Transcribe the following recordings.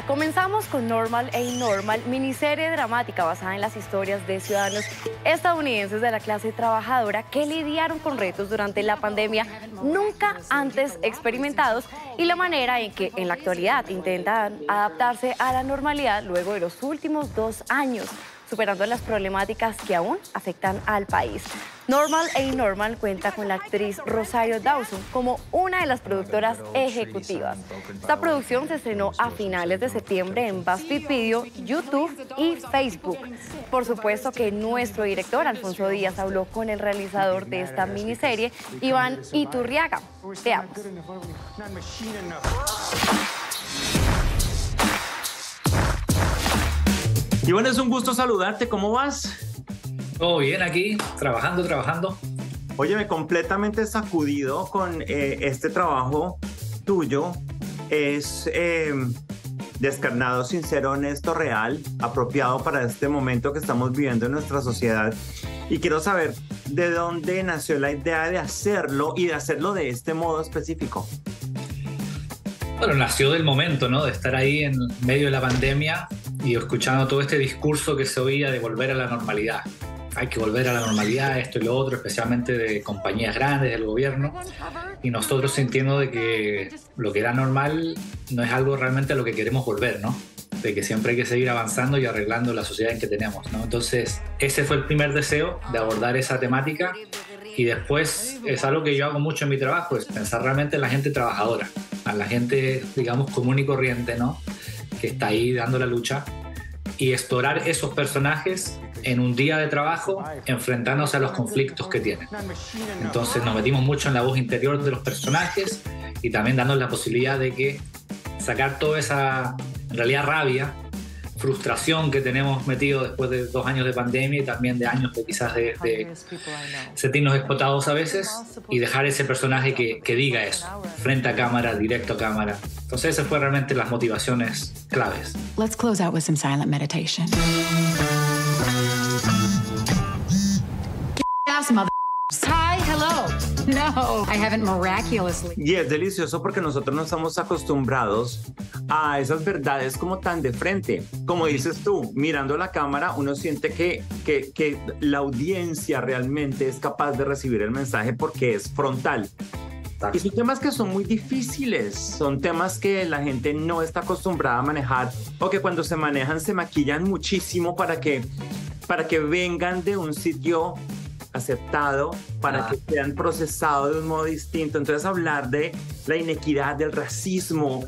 Comenzamos con Normal e Normal, miniserie dramática basada en las historias de ciudadanos estadounidenses de la clase trabajadora que lidiaron con retos durante la pandemia nunca antes experimentados y la manera en que en la actualidad intentan adaptarse a la normalidad luego de los últimos 2 años, superando las problemáticas que aún afectan al país. Normal e Normal cuenta con la actriz Rosario Dawson como una de las productoras ejecutivas. Esta producción se estrenó a finales de septiembre en BuzzFeed Video, YouTube y Facebook. Por supuesto que nuestro director, Alfonso Díaz, habló con el realizador de esta miniserie, Iván Iturriaga. Veamos. Iván, es un gusto saludarte. ¿Cómo vas? Todo bien aquí, trabajando. Óyeme, completamente sacudido con este trabajo tuyo. Es descarnado, sincero, honesto, real, apropiado para este momento que estamos viviendo en nuestra sociedad. Y quiero saber de dónde nació la idea de hacerlo y de hacerlo de este modo específico. Bueno, nació del momento, ¿no? De estar ahí en medio de la pandemia y escuchando todo este discurso que se oía de volver a la normalidad. Hay que volver a la normalidad, esto y lo otro, especialmente de compañías grandes, del gobierno, y nosotros sintiendo de que lo que era normal no es algo realmente a lo que queremos volver, ¿no? De que siempre hay que seguir avanzando y arreglando la sociedad en que tenemos, ¿no? Entonces, ese fue el primer deseo, de abordar esa temática, y después es algo que yo hago mucho en mi trabajo, es pensar realmente en la gente trabajadora, a la gente, digamos, común y corriente, ¿no? Que está ahí dando la lucha, y explorar esos personajes en un día de trabajo, enfrentándose a los conflictos que tienen. Entonces nos metimos mucho en la voz interior de los personajes y también dándoles la posibilidad de que sacar toda esa, en realidad, rabia, frustración que tenemos metido después de 2 años de pandemia y también de años de quizás de sentirnos explotados a veces, y dejar ese personaje que diga eso, frente a cámara, directo a cámara. Entonces esas fueron realmente las motivaciones claves. Let's close out with some silent meditation. Hi, hello. No, I haven't miraculously. Y es delicioso porque nosotros no estamos acostumbrados a esas verdades como tan de frente. Como dices tú, mirando la cámara, uno siente que la audiencia realmente es capaz de recibir el mensaje porque es frontal. Y son temas que son muy difíciles, son temas que la gente no está acostumbrada a manejar, o que cuando se manejan se maquillan muchísimo para que vengan de un sitio aceptado, para que sean procesados de un modo distinto. Entonces, hablar de la inequidad, del racismo,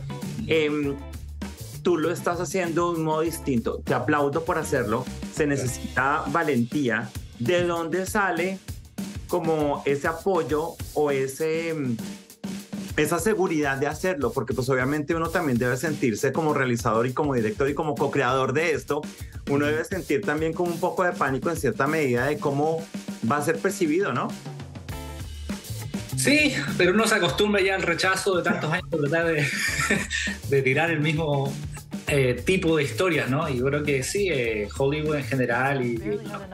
tú lo estás haciendo de un modo distinto. Te aplaudo por hacerlo. Se necesita valentía. ¿De dónde sale como ese apoyo o esa seguridad de hacerlo? Porque pues obviamente uno también debe sentirse como realizador y como director y como co-creador de esto. Uno debe sentir también como un poco de pánico en cierta medida de cómo va a ser percibido, ¿no? Sí, pero uno se acostumbra ya al rechazo de tantos años de tratar de tirar el mismo tipo de historias, ¿no? Y yo creo que sí, Hollywood en general y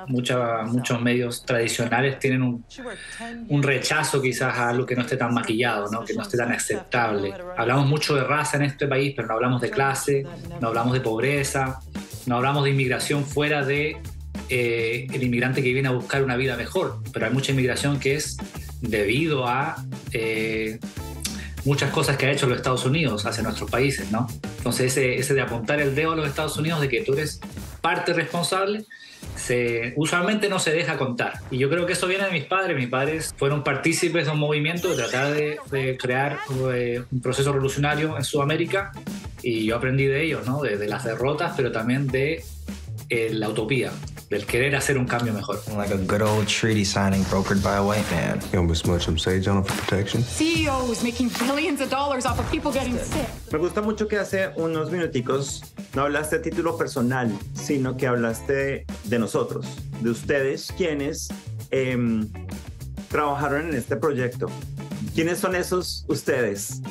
muchos medios tradicionales tienen un rechazo quizás a algo que no esté tan maquillado, ¿no? Que no esté tan aceptable. Hablamos mucho de raza en este país, pero no hablamos de clase, no hablamos de pobreza, no hablamos de inmigración fuera de el inmigrante que viene a buscar una vida mejor, pero hay mucha inmigración que es debido a muchas cosas que ha hecho los Estados Unidos hacia nuestros países, ¿no? Entonces ese de apuntar el dedo a los Estados Unidos de que tú eres parte responsable, usualmente no se deja contar. Y yo creo que eso viene de mis padres. Mis padres fueron partícipes de un movimiento de tratar de crear un proceso revolucionario en Sudamérica, y yo aprendí de ellos, ¿no? De las derrotas, pero también de la utopía, del querer hacer un cambio mejor. Like a good old treaty signing brokered by a white man. You don't smudge some sage on it for protection. CEOs making billions of dollars off of people getting sick. Me gusta mucho que hace unos minuticos no hablaste de título personal, sino que hablaste de nosotros, de ustedes quienes trabajaron en este proyecto. ¿Quiénes son esos ustedes?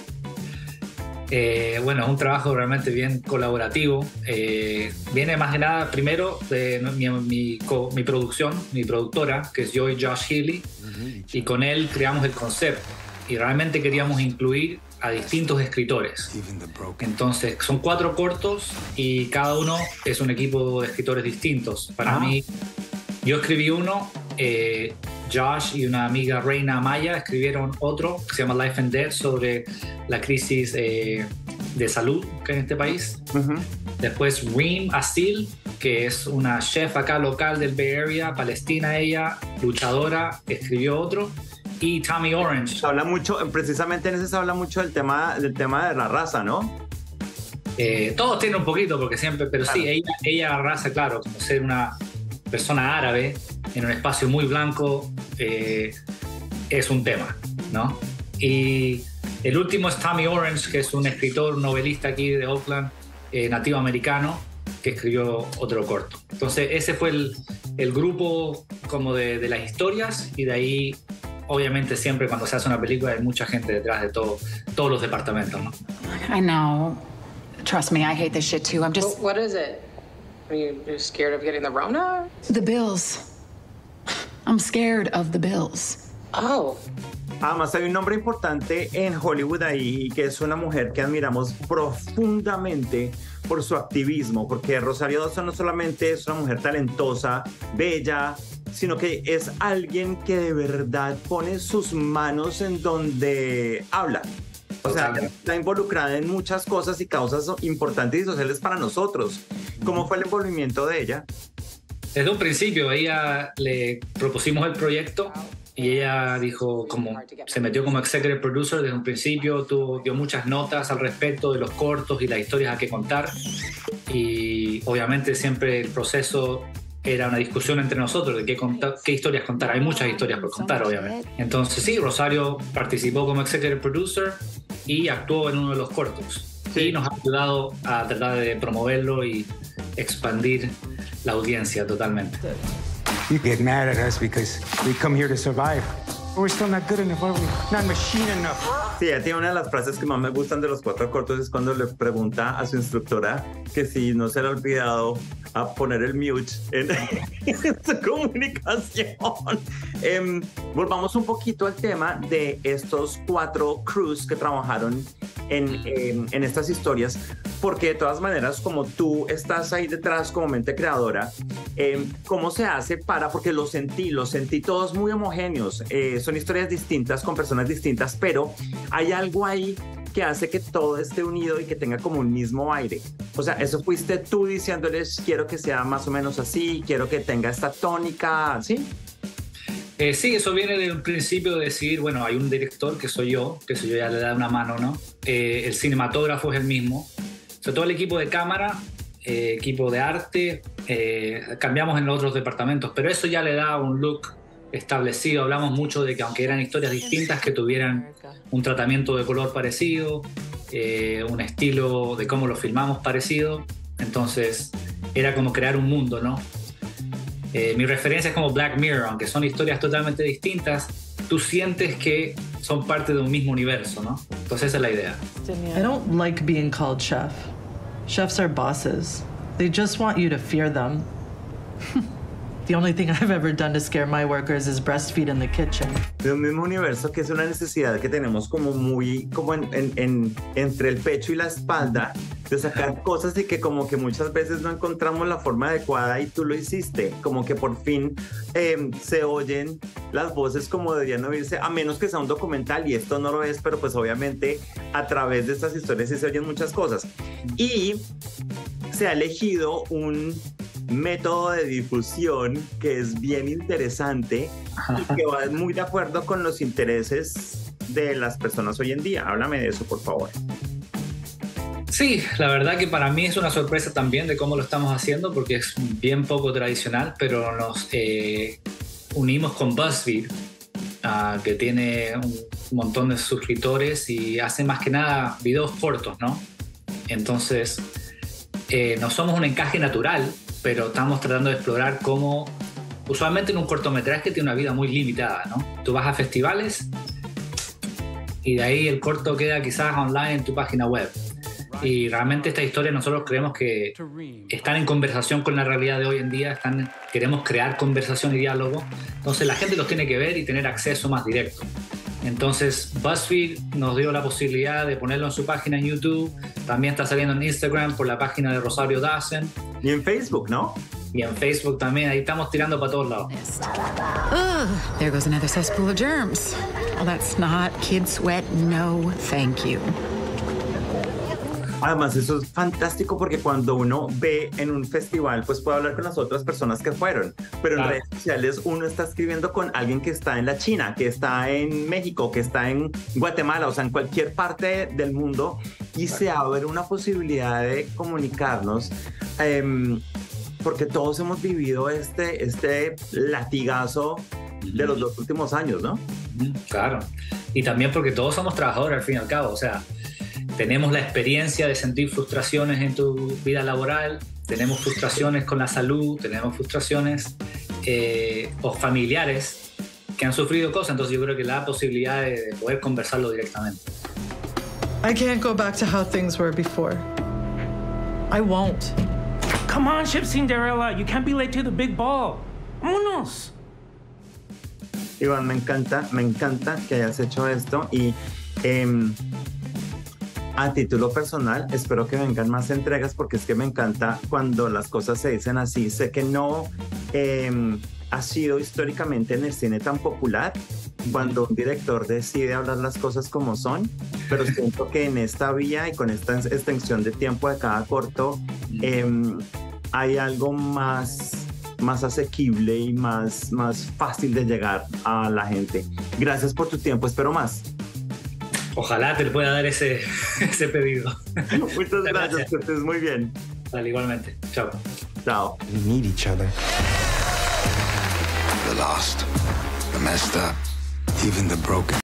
Bueno, es un trabajo realmente bien colaborativo. Viene más que nada primero de mi producción, mi productora, que es yo y Josh Healy, y con él creamos el concepto. Y realmente queríamos incluir a distintos escritores. Entonces, son 4 cortos y cada uno es un equipo de escritores distintos. Para mí, yo escribí uno, Josh y una amiga, Reina Amaya, escribieron otro que se llama Life and Death, sobre la crisis de salud que hay en este país. Después Reem Assil, que es una chef acá local del Bay Area, palestina ella, luchadora, escribió otro. Y Tommy Orange. Se habla mucho, precisamente en ese se habla mucho del tema de la raza, ¿no? Todos tienen un poquito, porque siempre, pero claro. Sí, ella raza, claro, como ser una persona árabe en un espacio muy blanco, es un tema, ¿no? Y el último es Tommy Orange, que es un escritor, novelista aquí de Oakland, nativo americano, que escribió otro corto. Entonces ese fue el grupo como de las historias, y de ahí obviamente siempre cuando se hace una película hay mucha gente detrás de todos los departamentos, ¿no? I know. Trust me, I hate this shit too. I'm just... What is it? Are you scared of getting the Rona? The bills. I'm scared of the bills. Oh. Además hay un nombre importante en Hollywood ahí, que es una mujer que admiramos profundamente por su activismo, porque Rosario Dawson no solamente es una mujer talentosa, bella, sino que es alguien que de verdad pone sus manos en donde habla. O sea, está involucrada en muchas cosas y causas importantes y sociales para nosotros. ¿Cómo fue el envolvimiento de ella? Desde un principio, ella le propusimos el proyecto y ella dijo, como se metió como executive producer desde un principio, dio muchas notas al respecto de los cortos y las historias a que contar, y obviamente siempre el proceso era una discusión entre nosotros de qué historias contar. Hay muchas historias por contar, obviamente. Entonces sí, Rosario participó como executive producer y actuó en uno de los cortos. Sí. Y nos ha ayudado a tratar de promoverlo y expandir la audiencia totalmente. You get mad at us because we come here to survive. We're still not good enough, are we? Not machine enough. Sí, ella tiene una de las frases que más me gustan de los 4 cortos, es cuando le pregunta a su instructora que si no se le ha olvidado a poner el mute en su comunicación. Volvamos un poquito al tema de estos 4 crews que trabajaron en estas historias, porque de todas maneras, como tú estás ahí detrás como mente creadora, ¿cómo se hace porque lo sentí todos muy homogéneos, son historias distintas con personas distintas, pero hay algo ahí que hace que todo esté unido y que tenga como un mismo aire? O sea, eso fuiste tú diciéndoles, quiero que sea más o menos así, quiero que tenga esta tónica, ¿sí? Sí, eso viene del principio de decir, bueno, hay un director que soy yo ya le da una mano, ¿no? El cinematógrafo es el mismo. O sea, todo el equipo de cámara, equipo de arte, cambiamos en los otros departamentos, pero eso ya le da un look establecido. Hablamos mucho de que aunque eran historias distintas, que tuvieran un tratamiento de color parecido, un estilo de cómo lo filmamos parecido. Entonces era como crear un mundo, ¿no? Mi referencia es como Black Mirror, aunque son historias totalmente distintas, tú sientes que son parte de un mismo universo, ¿no? Entonces esa es la idea. I don't like being called chef. Chefs are bosses. They just want you to fear them. The only thing I've ever done to scare my workers is breastfeed in the kitchen. De un mismo universo, que es una necesidad que tenemos como muy, como entre el pecho y la espalda, de sacar cosas y que como que muchas veces no encontramos la forma adecuada, y tú lo hiciste, como que por fin se oyen las voces como deberían oírse, a menos que sea un documental, y esto no lo es, pero pues obviamente a través de estas historias sí se oyen muchas cosas. Y se ha elegido un método de difusión que es bien interesante y que va muy de acuerdo con los intereses de las personas hoy en día. Háblame de eso, por favor. Sí, la verdad que para mí es una sorpresa también de cómo lo estamos haciendo, porque es bien poco tradicional, pero nos unimos con BuzzFeed, que tiene un montón de suscriptores y hace más que nada videos cortos, ¿no? Entonces, no somos un encaje natural, pero estamos tratando de explorar cómo, usualmente en un cortometraje tiene una vida muy limitada, ¿no? Tú vas a festivales y de ahí el corto queda quizás online en tu página web. Y realmente estas historias nosotros creemos que están en conversación con la realidad de hoy en día, queremos crear conversación y diálogo, entonces la gente los tiene que ver y tener acceso más directo. Entonces BuzzFeed nos dio la posibilidad de ponerlo en su página en YouTube, también está saliendo en Instagram por la página de Rosario Dawson. Y en Facebook, ¿no? Y en Facebook también, ahí estamos tirando para todos lados. Ugh, there goes another cesspool of germs. Well, that's not kid sweat, no thank you. Además, eso es fantástico porque cuando uno ve en un festival, pues puede hablar con las otras personas que fueron. Pero en redes sociales uno está escribiendo con alguien que está en la China, que está en México, que está en Guatemala, o sea, en cualquier parte del mundo. Y se abre una posibilidad de comunicarnos. Porque todos hemos vivido este latigazo de los 2 últimos años, ¿no? Claro. Y también porque todos somos trabajadores al fin y al cabo. O sea, tenemos la experiencia de sentir frustraciones en tu vida laboral, tenemos frustraciones con la salud, tenemos frustraciones o familiares que han sufrido cosas. Entonces yo creo que la posibilidad de poder conversarlo directamente. I can't go back to how things were before. I won't. Come on, Ship Cinderella. You can't be late to the big ball. ¡Vámonos! Iván, me encanta que hayas hecho esto y a título personal espero que vengan más entregas porque es que me encanta cuando las cosas se dicen así. Sé que no ha sido históricamente en el cine tan popular cuando un director decide hablar las cosas como son, pero siento que en esta vía y con esta extensión de tiempo de cada corto hay algo más asequible y más fácil de llegar a la gente. Gracias por tu tiempo, espero más. Ojalá te pueda dar ese pedido. Muchas gracias, que estés muy bien. Dale, igualmente. Chao. Chao. We need each other. The lost, the messed up, even the broken.